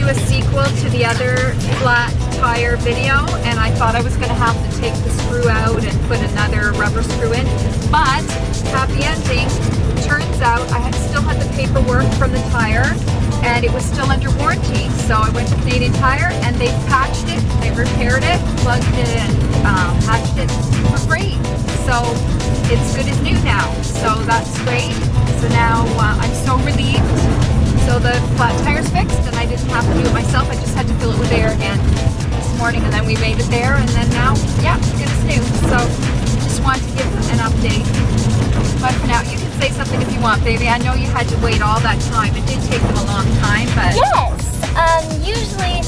do a sequel to the other flat tire video, and I thought I was going to have to take the screw out and put another rubber screw in, but happy ending. Turns out I still had the paperwork from the tire and it was still under warranty, so I went to Canadian Tire and they patched it, they repaired it, plugged it and patched it for free. So it's good as new now, so that's great. So now I'm so relieved. So the flat tire's fixed and I didn't have to do it myself, I just had to fill it with air again this morning, and then we made it there, and then now, yeah, good as new. So just wanted to give an update. But for now, you can say something if you want, baby. I know you had to wait all that time. It did take them a long time, but... Yes! Usually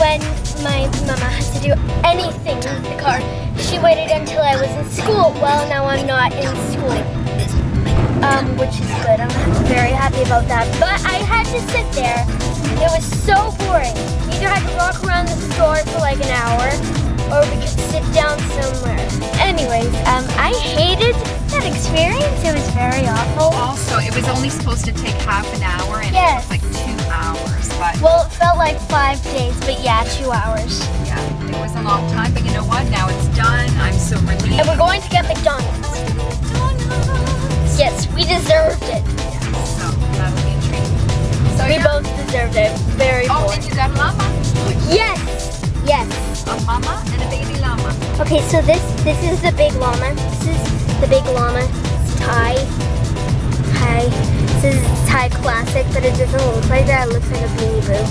when my mama has to do anything with the car, she waited until I was in school. Well, now I'm not in school. Which is good. I'm very happy about that. But I had to sit there. It was so boring. We either had to walk around the store for like an hour, or we could sit down somewhere. Anyways, I hated that experience. It was very awful. Also, it was only supposed to take half an hour, and yes. It was like 2 hours. But well, it felt like 5 days, but yeah, 2 hours. Yeah, it was a long time, but you know what? Now it's done. I'm so relieved. And we're going to get McDonald's. Yes, we deserved it. Yeah, so that'll be a treat. So we both deserved it. Very Oh, bored. and you got a llama? Yes! Yes. A mama and a baby llama. Okay, so this is the big llama. This is the big llama. It's Thai. Hi. This is Thai classic, but it doesn't look like that. It looks like a Beanie Boo.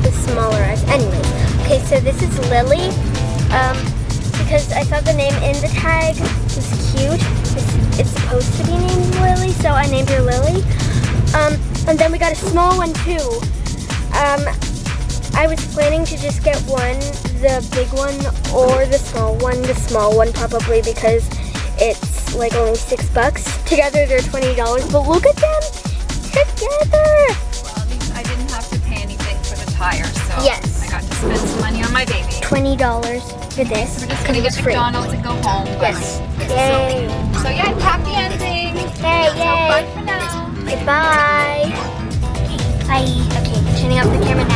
The smaller eyes. Anyways. Okay, so this is Lily. Because I thought the name in the tag was cute. It's supposed to be named Lily, so I named her Lily. And then we got a small one too. I was planning to just get one, the big one or the small one. The small one probably, because it's like only $6. Together they're $20, but look at them together. Well, at least I didn't have to pay anything for the tire, so yes. I got to spend some money on my baby. $20 for this. We're just gonna get McDonald's and go home. Yes. Yay. So yeah, happy ending. Yay, So bye for now. Goodbye. Bye. Okay, turning off the camera.